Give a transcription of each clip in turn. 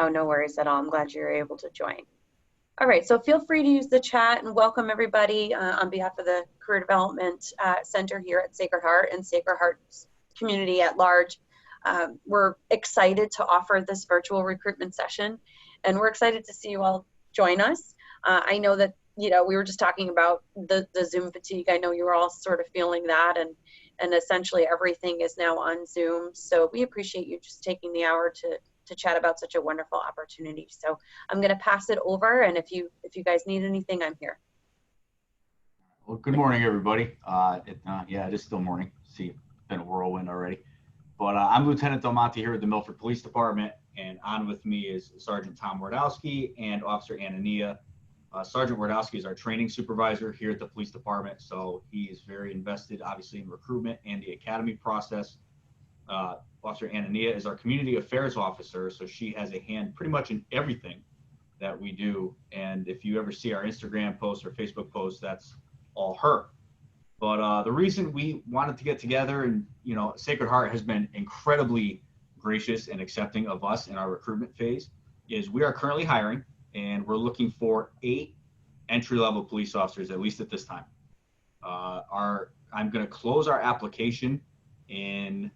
Oh, no worries at all. I'm glad you're able to join. All right, so feel free to use the chat, and welcome everybody on behalf of the Career Development Center here at Sacred Heart and Sacred Heart's community at large. We're excited to offer this virtual recruitment session, and we're excited to see you all join us. I know that, we were just talking about the Zoom fatigue. I know you were all sort of feeling that, and essentially everything is now on Zoom. So we appreciate you just taking the hour to chat about such a wonderful opportunity. So I'm going to pass it over, and if you guys need anything, I'm here. Well, good morning, everybody. Yeah, it is still morning. See, it's been a whirlwind already. But I'm Lieutenant Del Monte here at the Milford Police Department, and on with me is Sergeant Tom Wardowski and Officer Anania. Sergeant Wardowski is our training supervisor here at the police department, so he is very invested, obviously, in recruitment and the academy process. Officer Anania is our community affairs officer, so she has a hand pretty much in everything that we do. And if you ever see our Instagram posts or Facebook posts, that's all her. But the reason we wanted to get together, and Sacred Heart has been incredibly gracious and accepting of us in our recruitment phase, is we are currently hiring, and we're looking for 8 entry-level police officers, at least at this time. I'm going to close our application in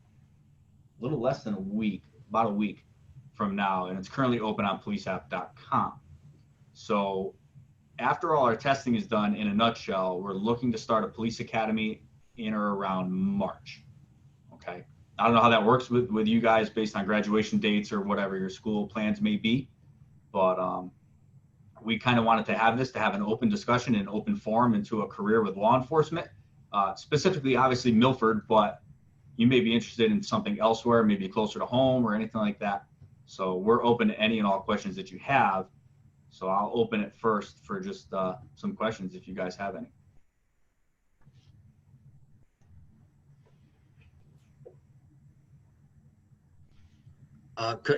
a little less than a week, about a week from now, and it's currently open on policeapp.com. So after all our testing is done, in a nutshell, we're looking to start a police academy in or around March. Okay. I don't know how that works with you guys based on graduation dates or whatever your school plans may be, but we kind of wanted to have an open discussion and open forum into a career with law enforcement, specifically, obviously, Milford, but you may be interested in something elsewhere, maybe closer to home or anything like that. So we're open to any and all questions that you have. So I'll open it first for just some questions if you guys have any.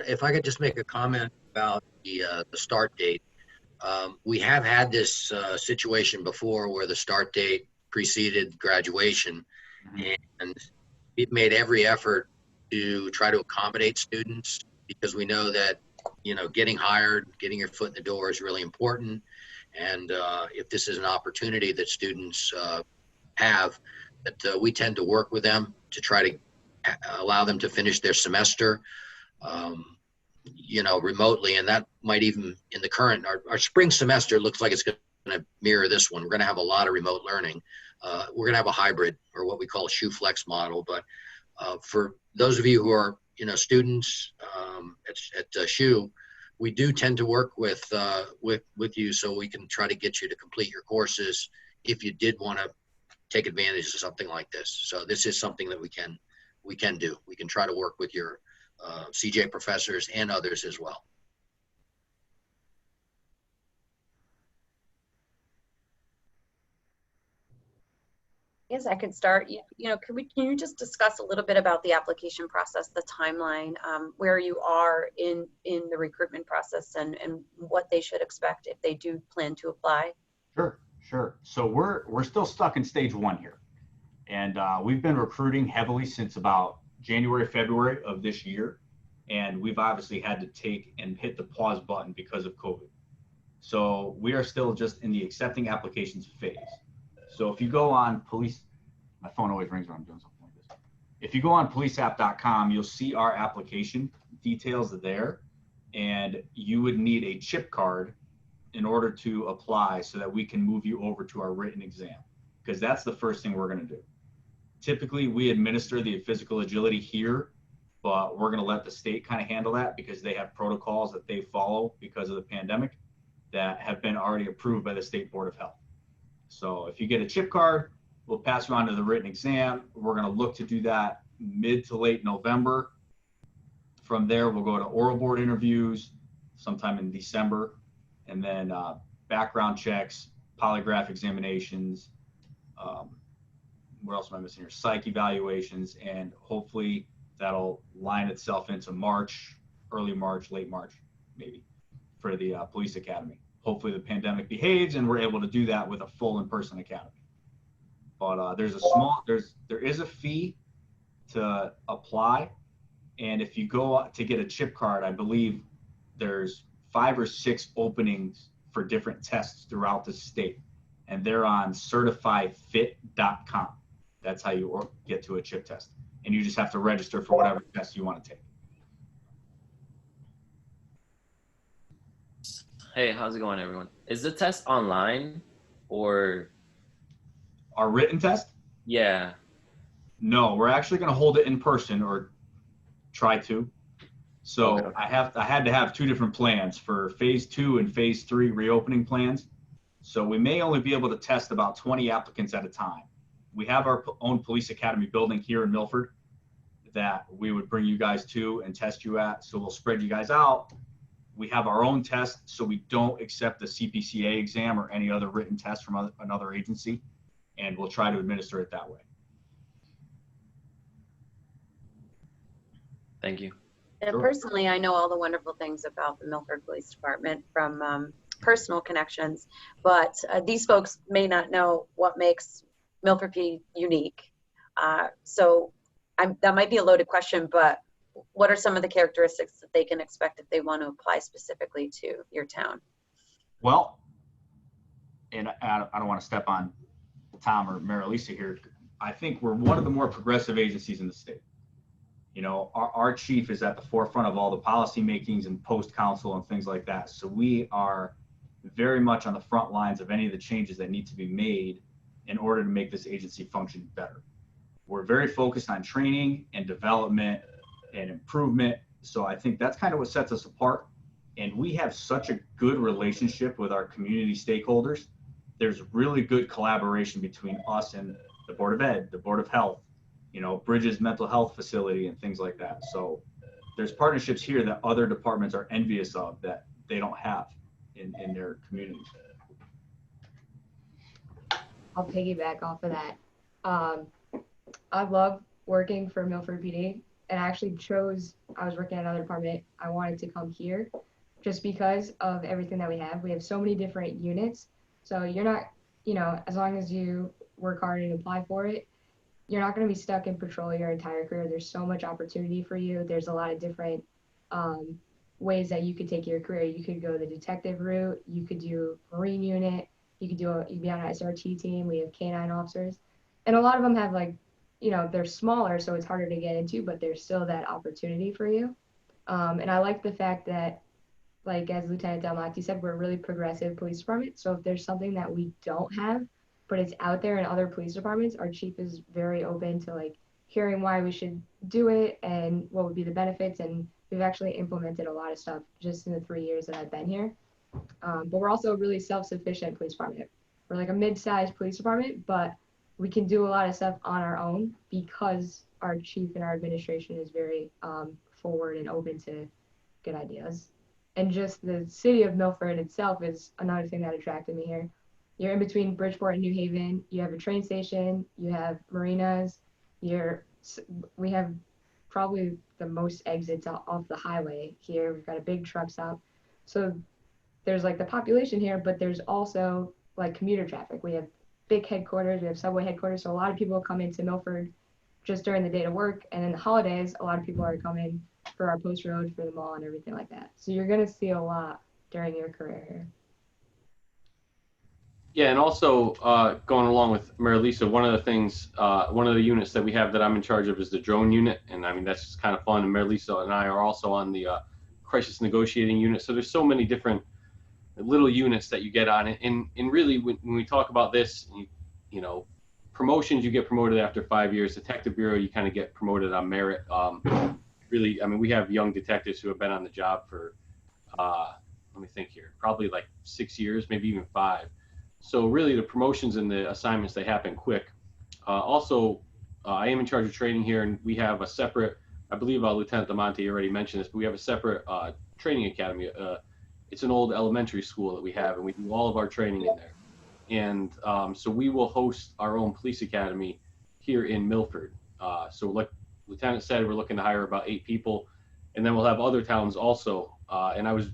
If I could just make a comment about the start date. We have had this situation before where the start date preceded graduation, and we've made every effort to try to accommodate students, because we know that getting hired, getting your foot in the door is really important. And if this is an opportunity that students have, that we tend to work with them to try to allow them to finish their semester remotely. And that might even, in the current, our spring semester looks like it's going to mirror this one. We're going to have a lot of remote learning. We're going to have a hybrid, or what we call a shoe flex model. But for those of you who are students at SHU, we do tend to work with you, so we can try to get you to complete your courses if you did want to take advantage of something like this. So this is something that we can do. We can try to work with your CJ professors and others as well. Yes, I could start. Can you just discuss a little bit about the application process, the timeline, where you are in the recruitment process, and what they should expect if they do plan to apply? Sure. So we're still stuck in stage 1 here, and we've been recruiting heavily since about January, February of this year, and we've obviously had to take and hit the pause button because of COVID. So we are still just in the accepting applications phase. So if you go on my phone always rings when I'm doing something like this. If you go on policeapp.com, you'll see our application details there, and you would need a chip card in order to apply so that we can move you over to our written exam, because that's the first thing we're going to do. Typically, we administer the physical agility here, but we're going to let the state kind of handle that, because they have protocols that they follow because of the pandemic that have been already approved by the State Board of Health. So if you get a chip card, we'll pass you on to the written exam. We're going to look to do that mid to late November. From there, we'll go to oral board interviews sometime in December, and then background checks, polygraph examinations. What else am I missing here? Psych evaluations, and hopefully that'll line itself into March, early March, late March, maybe, for the police academy. Hopefully the pandemic behaves and we're able to do that with a full in-person academy. But there is a fee to apply, and if you go to get a chip card, I believe there's 5 or 6 openings for different tests throughout the state, and they're on certifiedfit.com. That's how you get to a chip test, and you just have to register for whatever test you want to take. Hey, how's it going, everyone? Is the test online or? Our written test? Yeah. No, we're actually going to hold it in person, or try to. So Okay. I had to have 2 different plans for phase 2 and phase 3 reopening plans. So we may only be able to test about 20 applicants at a time. We have our own police academy building here in Milford that we would bring you guys to and test you at. So we'll spread you guys out. We have our own test, so we don't accept the CPCA exam or any other written test from another agency, and we'll try to administer it that way. Thank you. And Sure. personally, I know all the wonderful things about the Milford Police Department from personal connections, but these folks may not know what makes Milford PD unique. So that might be a loaded question, but what are some of the characteristics that they can expect if they want to apply specifically to your town? Well, and I don't want to step on Tom or Marilisa here. I think we're one of the more progressive agencies in the state. You know, our chief is at the forefront of all the policy makings and post council and things like that. So we are very much on the front lines of any of the changes that need to be made in order to make this agency function better. We're very focused on training and development and improvement. So I think that's kind of what sets us apart. And we have such a good relationship with our community stakeholders. There's really good collaboration between us and the Board of Ed, the Board of Health, you know, Bridges mental health facility and things like that. So there's partnerships here that other departments are envious of that they don't have in their communities. I'll piggyback off of that. I love working for Milford PD, and I actually I was working at another department. I wanted to come here just because of everything that we have. We have so many different units. So you're not, you know, as long as you work hard and apply for it, you're not going to be stuck in patrol your entire career. There's so much opportunity for you. There's a lot of different ways that you could take your career. You could go the detective route. You could do Marine unit. You could be on an SRT team. We have K-9 officers. And a lot of them have, like, you know, they're smaller, so it's harder to get into, but there's still that opportunity for you. And I like the fact that, like, as Lieutenant Delmonte said, we're a really progressive police department. So if there's something that we don't have, but it's out there in other police departments, our chief is very open to, like, hearing why we should do it and what would be the benefits. And we've actually implemented a lot of stuff just in the 3 years that I've been here. But we're also a really self-sufficient police department. We're like a mid-sized police department, but we can do a lot of stuff on our own because our chief and our administration is very forward and open to good ideas. And just the city of Milford itself is another thing that attracted me here. You're in between Bridgeport and New Haven. You have a train station. You have marinas. We have probably the most exits off the highway here. We've got a big truck stop. So there's, like, the population here, but there's also, like, commuter traffic. We have big headquarters. We have subway headquarters. So a lot of people come into Milford just during the day to work. And in the holidays, a lot of people are coming for our post road, for the mall and everything like that. So you're going to see a lot during your career here. Yeah, and also going along with Marilisa, one of the things, one of the units that we have that I'm in charge of is the drone unit. And I mean, that's just kind of fun. And Marilisa and I are also on the crisis negotiating unit. So there's so many different little units that you get on. And really, when we talk about this, you know, promotions, you get promoted after 5 years. Detective Bureau, you kind of get promoted on merit. Really, I mean, we have young detectives who have been on the job for, let me think here, probably like 6 years, maybe even 5. So really the promotions and the assignments, they happen quick. Also, I am in charge of training here, and we have a separate, I believe Lieutenant Delmonte already mentioned this, but we have a separate training academy. It's an old elementary school that we have, and we do all of our training in there. And so we will host our own police academy here in Milford. So like Lieutenant said, we're looking to hire about 8 people, and then we'll have other towns also. And I was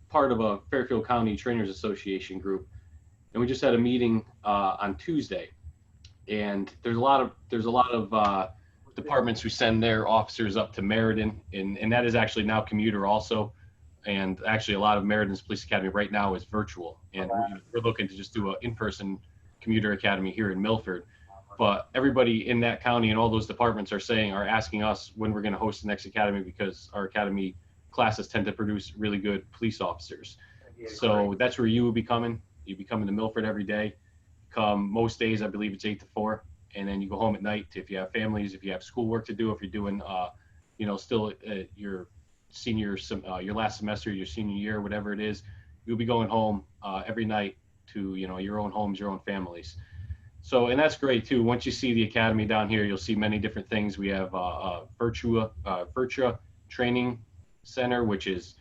part of a Fairfield County Trainers Association group, and we just had a meeting on Tuesday. And there's a lot of departments who send their officers up to Meriden, and that is actually now commuter also. and actually a lot of Meriden Police Academy right now is virtual, and we're looking to just do an in-person commuter academy here in Milford. But everybody in that county and all those departments are asking us when we're going to host the next academy, because our academy classes tend to produce really good police officers. So that's where you will be coming. You be coming to Milford every day. Come most days, I believe it's 8 to 4, and then you go home at night if you have families, if you have schoolwork to do, if you're doing, still your your last semester, your senior year, whatever it is, you'll be going home every night to your own homes, your own families. So, and that's great too. Once you see the academy down here, you'll see many different things. We have Virtua Training Center, which is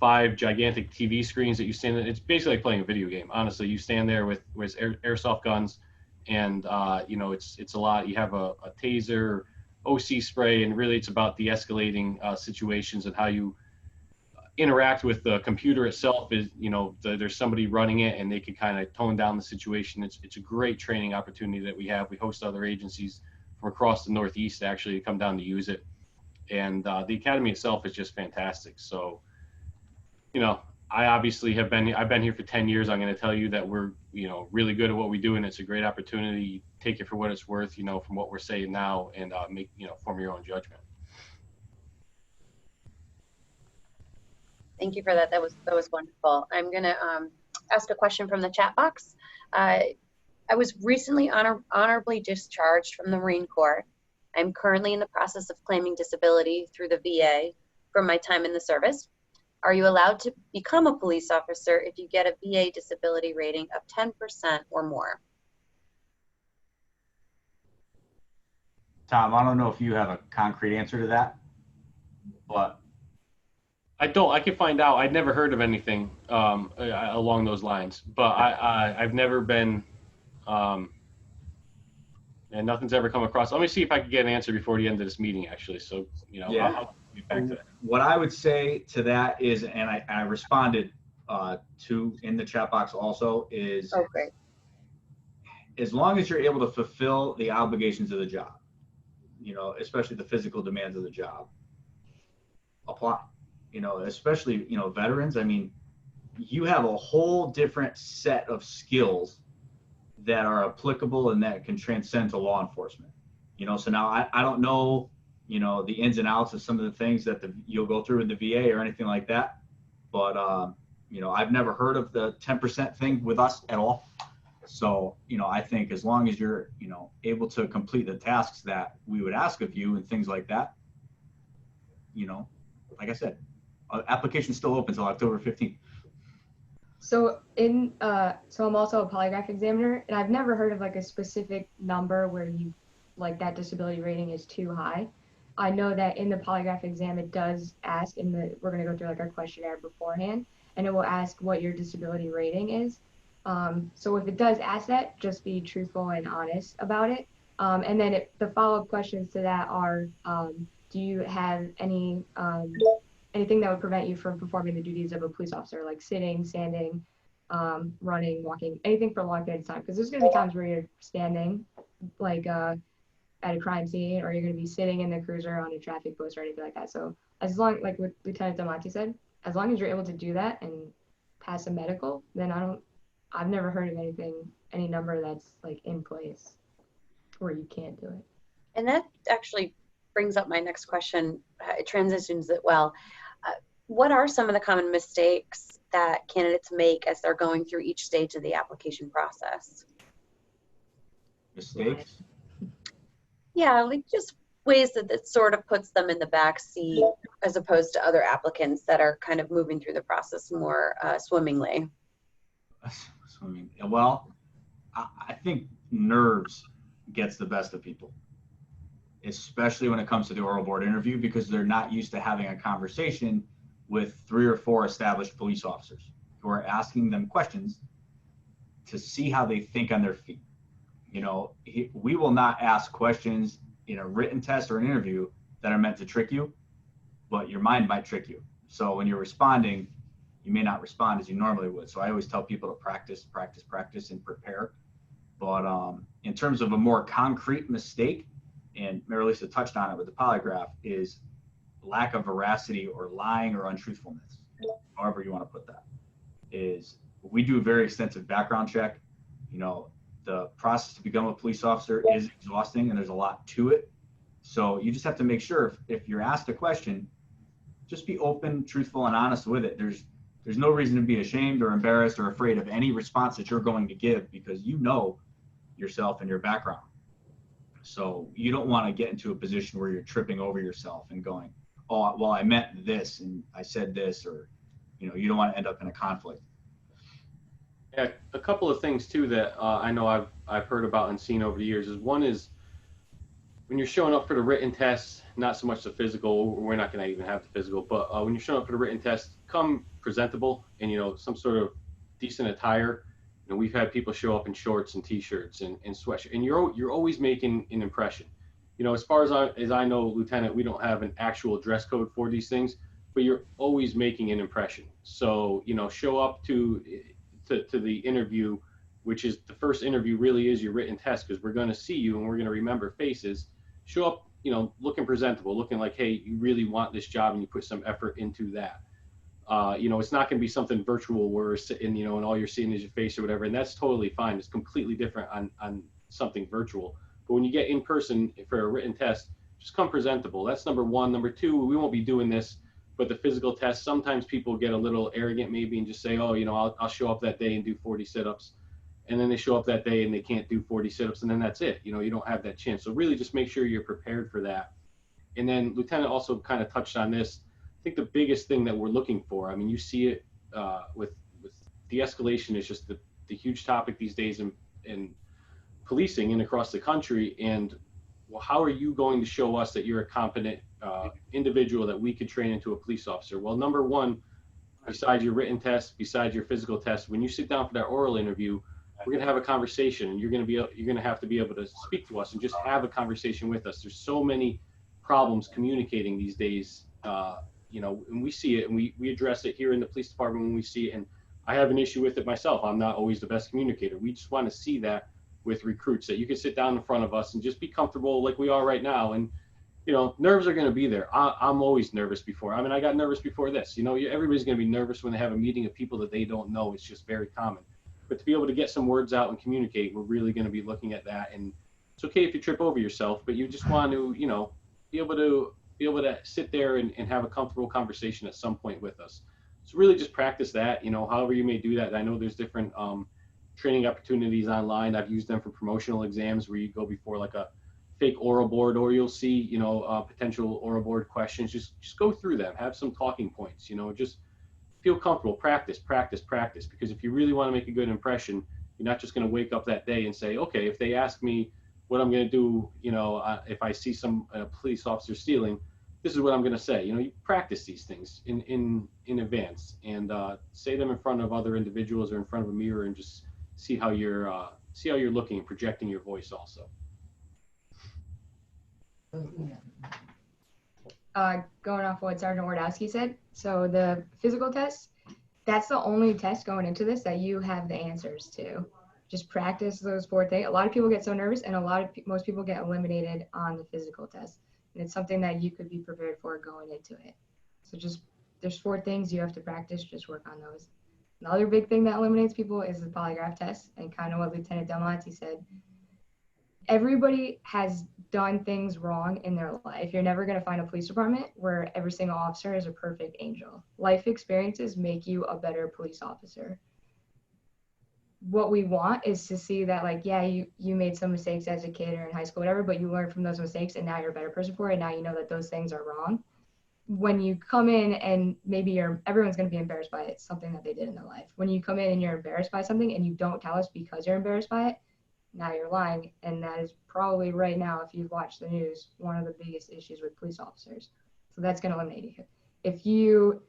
5 gigantic TV screens that you stand in. It's basically like playing a video game. Honestly, you stand there with airsoft guns, and it's a lot. You have a taser, OC spray, and really it's about de-escalating situations and how you interact with the computer itself. Is there's somebody running it, and they can kind of tone down the situation. It's a great training opportunity that we have. We host other agencies from across the Northeast actually to come down to use it, and the academy itself is just fantastic. So I've been here for 10 years. I'm going to tell you that we're really good at what we do, and it's a great opportunity. Take it for what it's worth, from what we're saying now, and form your own judgment. Thank you for that. That was wonderful. I'm going to ask a question from the chat box. I was recently honorably discharged from the Marine Corps. I'm currently in the process of claiming disability through the VA from my time in the service. Are you allowed to become a police officer if you get a VA disability rating of 10% or more? Tom, I don't know if you have a concrete answer to that, but I don't. I can find out. I'd never heard of anything along those lines, but I've never been, and nothing's ever come across. Let me see if I can get an answer before the end of this meeting, actually. So, yeah. I'll get back to that. What I would say to that is, and I responded to in the chat box also, is Okay. As long as you're able to fulfill the obligations of the job, especially the physical demands of the job, apply. Especially, veterans. I mean, you have a whole different set of skills that are applicable and that can transcend to law enforcement. So now I don't know, the ins and outs of some of the things that you'll go through in the VA or anything like that. But, I've never heard of the 10% thing with us at all. So, I think as long as you're, able to complete the tasks that we would ask of you and things like that, like I said, application is still open until October 15th. So so I'm also a polygraph examiner, and I've never heard of like a specific number where that disability rating is too high. I know that in the polygraph exam, it does ask we're going to go through like our questionnaire beforehand, and it will ask what your disability rating is. So if it does ask that, just be truthful and honest about it. And then the follow-up questions to that are, do you have anything that would prevent you from performing the duties of a police officer, like sitting, standing, running, walking, anything for a long period of time? Because there's going to be times where you're standing, like at a crime scene, or you're going to be sitting in the cruiser on a traffic post or anything like that. So as long, like what Lieutenant Damonte said, as long as you're able to do that and pass a medical, then I've never heard of any number that's like in place where you can't do it. And that actually brings up my next question. It transitions it well. What are some of the common mistakes that candidates make as they're going through each stage of the application process? Mistakes? Yeah, like just ways that sort of puts them in the back seat as opposed to other applicants that are kind of moving through the process more swimmingly. Swimming. Well, I think nerves gets the best of people, especially when it comes to the oral board interview, because they're not used to having a conversation with 3 or 4 established police officers who are asking them questions to see how they think on their feet. We will not ask questions in a written test or an interview that are meant to trick you, but your mind might trick you. So when you're responding, you may not respond as you normally would. So I always tell people to practice, and prepare. But in terms of a more concrete mistake, and Mary Lisa touched on it with the polygraph, is lack of veracity or lying or untruthfulness. however you want to put that, is we do a very extensive background check. You know, the process to become a police officer is exhausting and there's a lot to it. So you just have to make sure if you're asked a question, just be open, truthful, and honest with it. There's no reason to be ashamed or embarrassed or afraid of any response that you're going to give, because you know yourself and your background. So you don't want to get into a position where you're tripping over yourself and going, oh, well, I meant this and I said this, or, you know, you don't want to end up in a conflict. Yeah, a couple of things too that I know I've heard about and seen over the years is, one is when you're showing up for the written test, not so much the physical, we're not going to even have the physical, but when you're showing up for the written test, come presentable and, you know, some sort of decent attire. You know, we've had people show up in shorts and t-shirts and sweatshirts, and you're always making an impression. You know, as far as I know, Lieutenant, we don't have an actual dress code for these things, but you're always making an impression. So, you know, show up to the interview, which is the first interview really is your written test, because we're going to see you and we're going to remember faces. Show up, you know, looking presentable, looking like, hey, you really want this job and you put some effort into that. You know, it's not going to be something virtual where we're sitting, you know, and all you're seeing is your face or whatever, and that's totally fine. It's completely different on something virtual. But when you get in person for a written test, just come presentable. That's number one. Number two, we won't be doing this, but the physical test, sometimes people get a little arrogant maybe and just say, oh, you know, I'll show up that day and do 40 sit-ups. And then they show up that day and they can't do 40 sit-ups, and then that's it. You know, you don't have that chance. So really just make sure you're prepared for that. And then Lieutenant also kind of touched on this. I think the biggest thing that we're looking for, I mean, you see it with de-escalation is just the huge topic these days in policing and across the country. And well, how are you going to show us that you're a competent individual that we could train into a police officer? Well, number one, besides your written test, besides your physical test, when you sit down for that oral interview, we're going to have a conversation, and you're going to have to be able to speak to us and just have a conversation with us. There's so many problems communicating these days, you know, and we see it and we address it here in the police department when we see it. And I have an issue with it myself. I'm not always the best communicator. We just want to see that with recruits, that you can sit down in front of us and just be comfortable like we are right now. And, you know, nerves are going to be there. I'm always nervous before. I mean, I got nervous before this. You know, everybody's going to be nervous when they have a meeting of people that they don't know. It's just very common. But to be able to get some words out and communicate, we're really going to be looking at that. And it's okay if you trip over yourself, but you just want to, you know, be able to sit there and have a comfortable conversation at some point with us. So really just practice that, you know, however you may do that. I know there's different training opportunities online. I've used them for promotional exams where you go before like a fake oral board, or you'll see, you know, potential oral board questions. Just go through them, have some talking points, you know, just feel comfortable, practice, because if you really want to make a good impression, you're not just going to wake up that day and say, okay, if they ask me what I'm going to do, you know, if I see some police officer stealing, this is what I'm going to say. You know, you practice these things in advance and say them in front of other individuals or in front of a mirror, and just see how you're looking and projecting your voice also. Going off what Sergeant Wardowski said, so the physical test, that's the only test going into this that you have the answers to. Just practice those 4 things. A lot of people get so nervous, and most people get eliminated on the physical test. And it's something that you could be prepared for going into it. So just, there's 4 things you have to practice, just work on those. Another big thing that eliminates people is the polygraph test, and kind of what Lieutenant Del Monte said. Everybody has done things wrong in their life. You're never going to find a police department where every single officer is a perfect angel. Life experiences make you a better police officer. What we want is to see that, like, yeah, you made some mistakes as a kid or in high school, whatever, but you learned from those mistakes and now you're a better person for it. Now you know that those things are wrong. When you come in and maybe everyone's going to be embarrassed by it, something that they did in their life. When you come in and you're embarrassed by something and you don't tell us because you're embarrassed by it, now you're lying. And that is probably right now, if you've watched the news, one of the biggest issues with police officers. So that's going to eliminate you. If you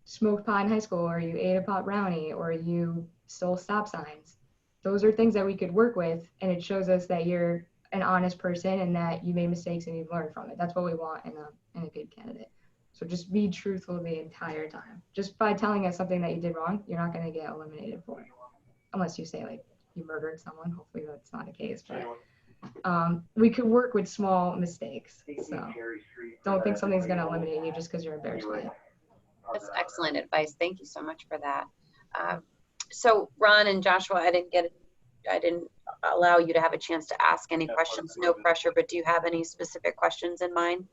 smoked pot in high school, or you ate a pot brownie, or you stole stop signs, those are things that we could work with, and it shows us that you're an honest person and that you made mistakes and you've learned from it. That's what we want in a good candidate. So just be truthful the entire time. Just by telling us something that you did wrong, you're not going to get eliminated for it, unless you say, like, you murdered someone. Hopefully that's not the case, but we could work with small mistakes. So don't think something's going to eliminate you just because you're embarrassed by it. That's excellent advice. Thank you so much for that. So Ron and Joshua, I didn't allow you to have a chance to ask any questions. No pressure, but do you have any specific questions in mind?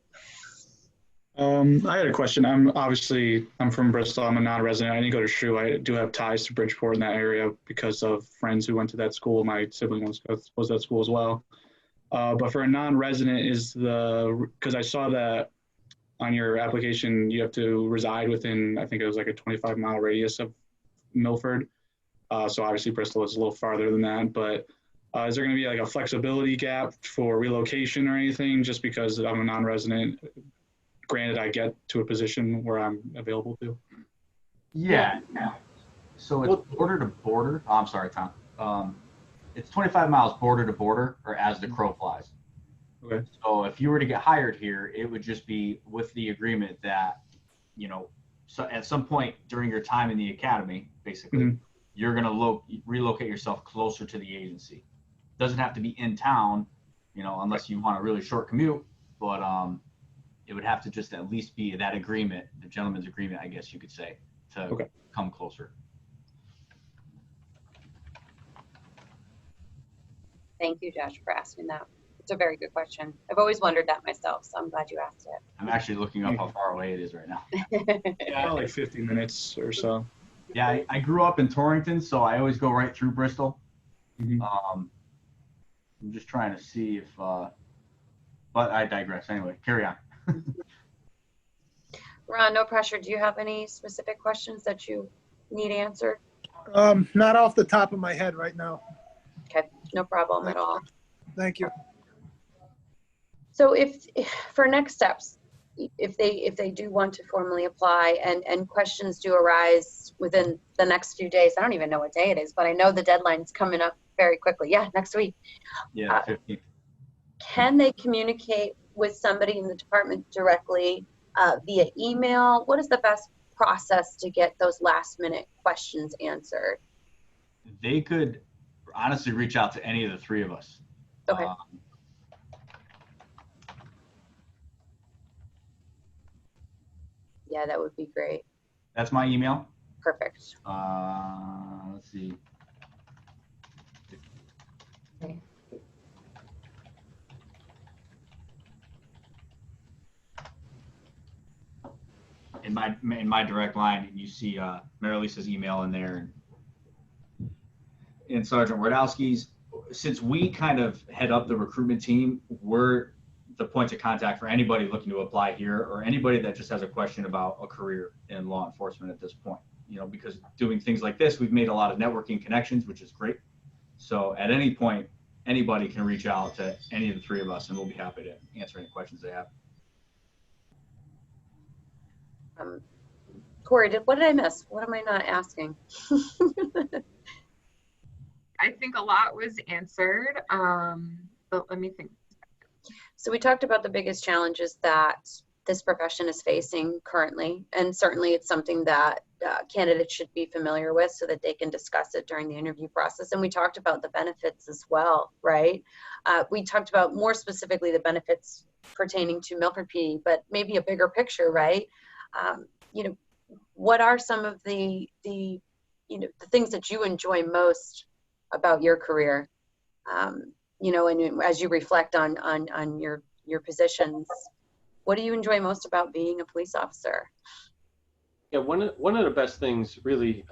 I had a question. I'm from Bristol. I'm a non-resident. I didn't go to SHU. I do have ties to Bridgeport in that area because of friends who went to that school. My sibling was at that school as well. But for a non-resident, because I saw that on your application, you have to reside within, I think it was like a 25-mile radius of Milford. So obviously Bristol is a little farther than that, but is there going to be like a flexibility gap for relocation or anything just because I'm a non-resident? Granted, I get to a position where I'm available to. Yeah. So it's border to border. Oh, I'm sorry, Tom. It's 25 miles border to border, or as the crow flies. Okay. So if you were to get hired here, it would just be with the agreement that, so at some point during your time in the academy, basically, you're going to relocate yourself closer to the agency. Doesn't have to be in town, unless you want a really short commute, but it would have to just at least be that agreement, the gentleman's agreement, I guess you could say, to come closer. Thank you, Josh, for asking that. It's a very good question. I've always wondered that myself, so I'm glad you asked it. I'm actually looking up how far away it is right now. Yeah, like 50 minutes or so. Yeah, I grew up in Torrington, so I always go right through Bristol. I'm just trying to see if, but I digress. Anyway, carry on. Ron, no pressure. Do you have any specific questions that you need answered? Not off the top of my head right now. Okay, no problem at all. Thank you. So if for next steps, if they do want to formally apply and questions do arise within the next few days, I don't even know what day it is, but I know the deadline's coming up very quickly. Yeah, next week. Yeah, 15th. Can they communicate with somebody in the department directly via email? What is the best process to get those last minute questions answered? They could honestly reach out to any of the three of us. Okay. Yeah, that would be great. That's my email. Perfect. Let's see. Okay. In my direct line, you see Mary Lisa's email in there, and Sergeant Wardowski's. Since we kind of head up the recruitment team, we're the point of contact for anybody looking to apply here or anybody that just has a question about a career in law enforcement at this point. Because doing things like this, we've made a lot of networking connections, which is great. So at any point, anybody can reach out to any of the three of us, and we'll be happy to answer any questions they have. Corey, what did I miss? What am I not asking? I think a lot was answered, but let me think. So we talked about the biggest challenges that this profession is facing currently, and certainly it's something that candidates should be familiar with so that they can discuss it during the interview process. And we talked about the benefits as well, right? We talked about more specifically the benefits pertaining to Milford PD, but maybe a bigger picture, right? What are some of the things that you enjoy most about your career? And as you reflect on your positions, what do you enjoy most about being a police officer? Yeah, one of the best things really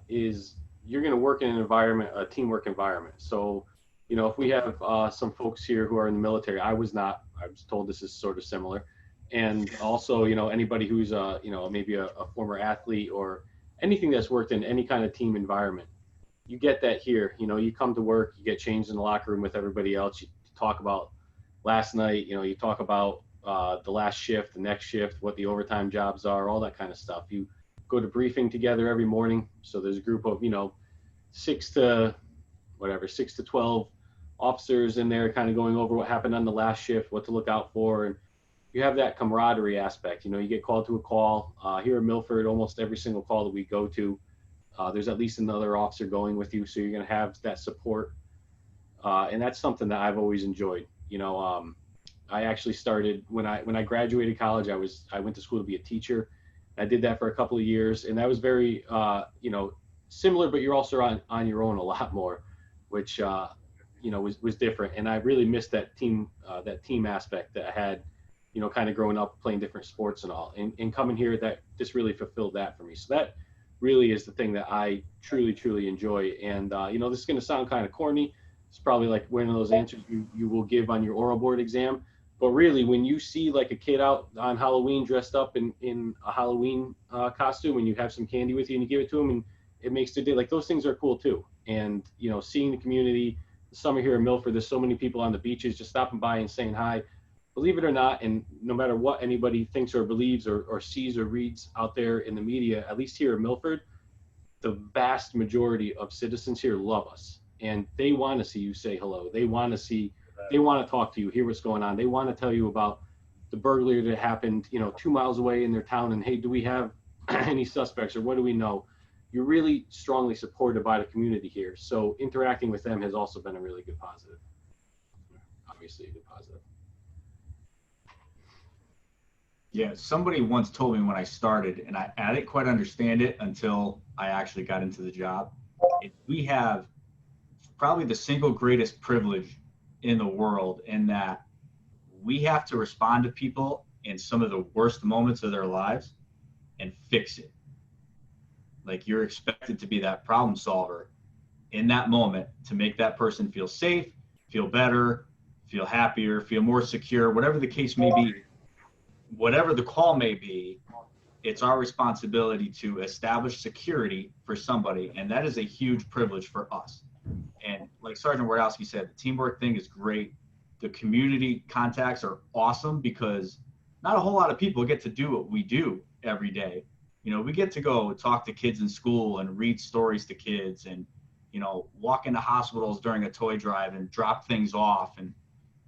is you're going to work in an environment, a teamwork environment. So, if we have some folks here who are in the military, I was not. I was told this is sort of similar. And also, anybody who's, maybe a former athlete or anything that's worked in any kind of team environment, you get that here. You come to work, you get changed in the locker room with everybody else. You talk about last night, you talk about the last shift, the next shift, what the overtime jobs are, all that kind of stuff. You go to briefing together every morning. So there's a group of, 6 to 12 officers in there kind of going over what happened on the last shift, what to look out for. And you have that camaraderie aspect. You get called to a call. Here in Milford, almost every single call that we go to, there's at least another officer going with you. So you're going to have that support. And that's something that I've always enjoyed. I actually started when I graduated college, I went to school to be a teacher. I did that for a couple of years, and that was very, similar, but you're also on your own a lot more, which, was different. And I really missed that team aspect that I had, kind of growing up playing different sports and all. And coming here, that just really fulfilled that for me. So that really is the thing that I truly, truly enjoy. And, this is going to sound kind of corny. It's probably like one of those answers you will give on your oral board exam. But really, when you see like a kid out on Halloween dressed up in a Halloween costume, and you have some candy with you and you give it to them, and it makes their day, like those things are cool too. And, seeing the community, the summer here in Milford, there's so many people on the beaches just stopping by and saying hi. Believe it or not, and no matter what anybody thinks or believes or sees or reads out there in the media, at least here in Milford, the vast majority of citizens here love us. And they want to see you say hello. They want to talk to you, hear what's going on. They want to tell you about the burglary that happened, 2 miles away in their town. And hey, do we have any suspects, or what do we know? You're really strongly supported by the community here. So interacting with them has also been a really good positive. Obviously a good positive. Yeah, somebody once told me when I started, and I didn't quite understand it until I actually got into the job. We have probably the single greatest privilege in the world, in that we have to respond to people in some of the worst moments of their lives and fix it. Like, you're expected to be that problem solver in that moment to make that person feel safe, feel better, feel happier, feel more secure, whatever the case may be. Whatever the call may be, it's our responsibility to establish security for somebody, and that is a huge privilege for us. And like Sergeant Wardowski said, the teamwork thing is great. The community contacts are awesome, because not a whole lot of people get to do what we do every day. We get to go talk to kids in school and read stories to kids, and walk into hospitals during a toy drive and drop things off and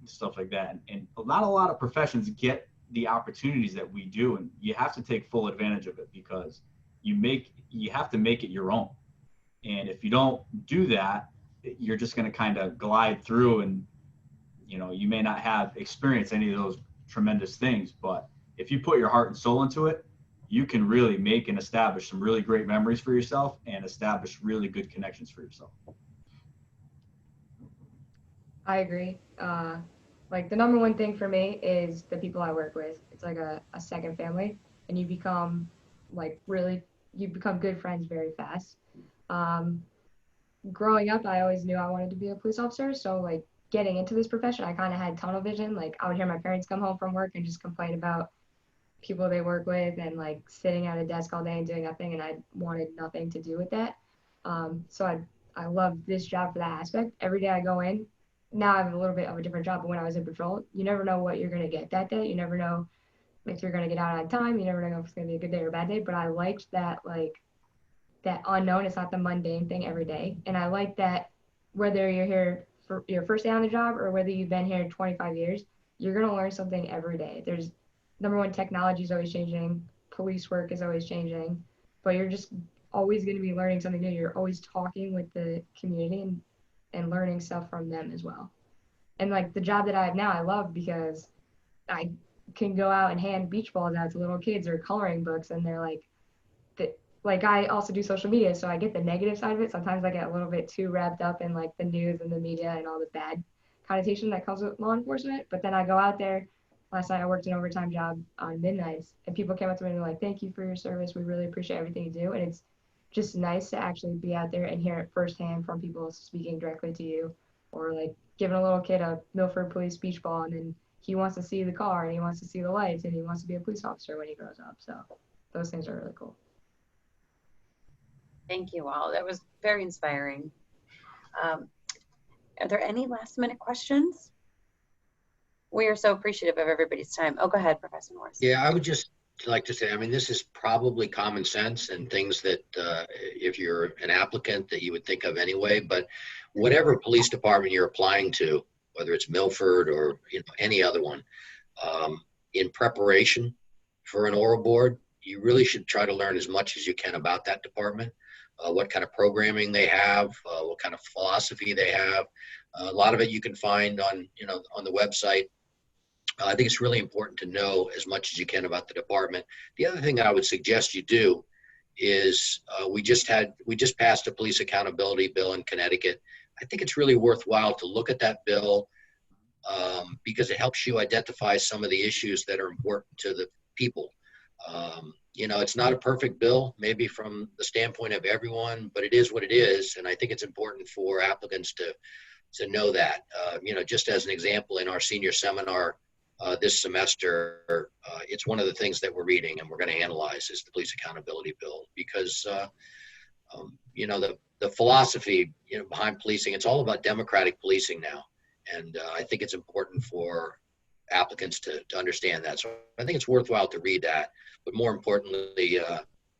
stuff like that. And not a lot of professions get the opportunities that we do, and you have to take full advantage of it, because you have to make it your own. And if you don't do that, you're just going to kind of glide through, and you may not have experienced any of those tremendous things. But if you put your heart and soul into it, you can really make and establish some really great memories for yourself, and establish really good connections for yourself. I agree. Like, the number one thing for me is the people I work with. It's like a second family, and you become good friends very fast. Growing up, I always knew I wanted to be a police officer. So like, getting into this profession, I kind of had tunnel vision. Like, I would hear my parents come home from work and just complain about people they work with, and like sitting at a desk all day and doing nothing. And I wanted nothing to do with that. So I love this job for that aspect. Every day I go in. Now I have a little bit of a different job, but when I was in patrol, you never know what you're going to get that day. You never know if you're going to get out on time. You never know if it's going to be a good day or a bad day. But I liked that, like, that unknown. It's not the mundane thing every day. And I like that whether you're here for your first day on the job or whether you've been here 25 years, you're going to learn something every day. There's, number one, technology is always changing. Police work is always changing. But you're just always going to be learning something new. You're always talking with the community and learning stuff from them as well. And like, the job that I have now, I love, because I can go out and hand beach balls out to little kids, or coloring books, and they're like, I also do social media, so I get the negative side of it. Sometimes I get a little bit too wrapped up in like the news and the media and all the bad connotation that comes with law enforcement. But then I go out there. Last night I worked an overtime job on midnights, and people came up to me and were like, "Thank you for your service. We really appreciate everything you do." And it's just nice to actually be out there and hear it firsthand from people speaking directly to you, or like giving a little kid a Milford Police beach ball, and then he wants to see the car, and he wants to see the lights, and he wants to be a police officer when he grows up. So those things are really cool. Thank you all. That was very inspiring. Are there any last minute questions? We are so appreciative of everybody's time. Oh, go ahead, Professor Morris. Yeah, I would just like to say, I mean, this is probably common sense and things that if you're an applicant that you would think of anyway, but whatever police department you're applying to, whether it's Milford or any other one, in preparation for an oral board, you really should try to learn as much as you can about that department, what kind of programming they have, what kind of philosophy they have. A lot of it you can find on, on the website. I think it's really important to know as much as you can about the department. The other thing I would suggest you do is we just passed a police accountability bill in Connecticut. I think it's really worthwhile to look at that bill because it helps you identify some of the issues that are important to the people. You know, it's not a perfect bill, maybe from the standpoint of everyone, but it is what it is. And I think it's important for applicants to know that. You know, just as an example, in our senior seminar this semester, it's one of the things that we're reading and we're going to analyze is the police accountability bill because, you know, the philosophy, you know, behind policing, it's all about democratic policing now. And I think it's important for applicants to understand that. So I think it's worthwhile to read that, but more importantly,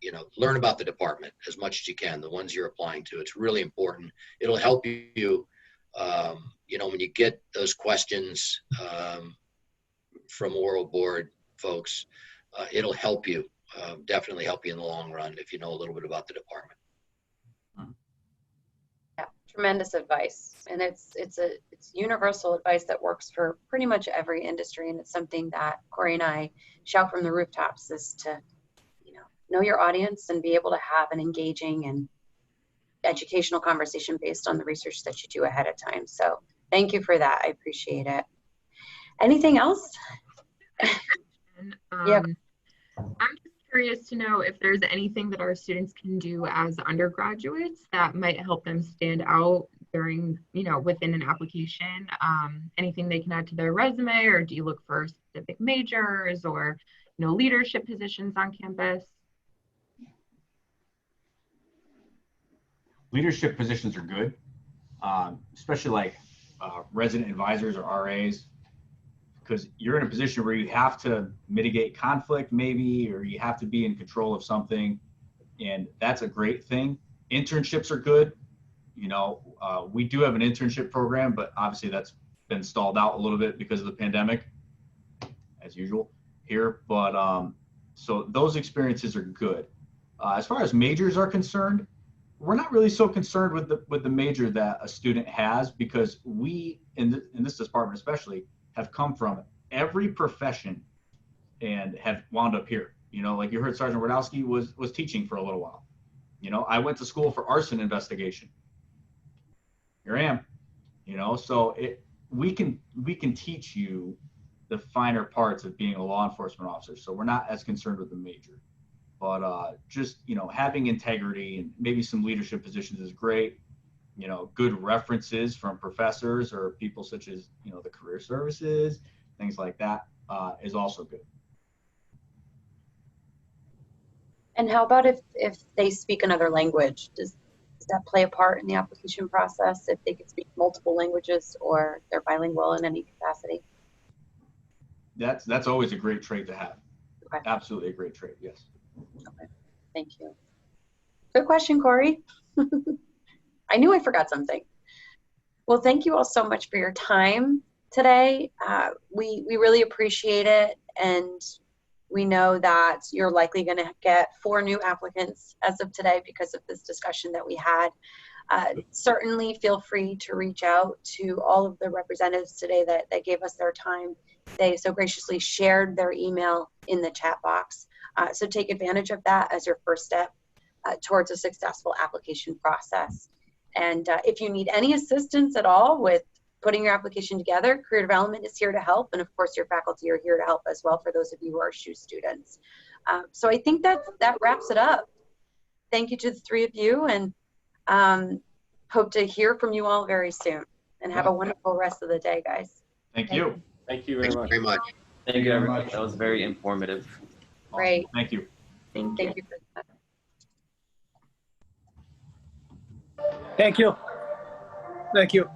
you know, learn about the department as much as you can, the ones you're applying to. It's really important. It'll help you, you know, when you get those questions from oral board folks, it'll help you, definitely help you in the long run if you know a little bit about the department. Yeah, tremendous advice, and it's universal advice that works for pretty much every industry, and it's something that Corey and I shout from the rooftops is to, you know your audience and be able to have an engaging and educational conversation based on the research that you do ahead of time. So thank you for that. I appreciate it. Anything else? Yeah. I'm just curious to know if there's anything that our students can do as undergraduates that might help them stand out during, you know, within an application. Anything they can add to their resume, or do you look for specific majors or, you know, leadership positions on campus? Leadership positions are good, especially like resident advisors or RAs, because you're in a position where you have to mitigate conflict maybe, or you have to be in control of something, and that's a great thing. Internships are good. You know, we do have an internship program, but obviously that's been stalled out a little bit because of the pandemic, as usual here. But so those experiences are good. As far as majors are concerned, we're not really so concerned with the major that a student has, because we in this department especially have come from every profession and have wound up here. You know, like you heard Sergeant Wardowski was teaching for a little while. You know, I went to school for arson investigation. Here I am. You know, so we can teach you the finer parts of being a law enforcement officer. So we're not as concerned with the major. But just, you know, having integrity and maybe some leadership positions is great. You know, good references from professors or people such as, you know, the career services, things like that is also good. And how about if they speak another language? Does that play a part in the application process if they can speak multiple languages or they're bilingual in any capacity? That's always a great trait to have. Okay. Absolutely a great trait, yes. Okay, thank you. Good question, Corey. I knew I forgot something. Well, thank you all so much for your time today. We really appreciate it, and we know that you're likely going to get 4 new applicants as of today because of this discussion that we had. Certainly feel free to reach out to all of the representatives today that gave us their time. They so graciously shared their email in the chat box. So take advantage of that as your first step towards a successful application process. And if you need any assistance at all with putting your application together, Career Development is here to help. And of course, your faculty are here to help as well for those of you who are SHU students. So I think that wraps it up. Thank you to the 3 of you, and hope to hear from you all very soon. And have a wonderful rest of the day, guys. Thank you. Thank you very much. Very much. Thank you, everyone. That was very informative. Awesome. Great. Thank you. Thank you for that. Thank you. Thank you.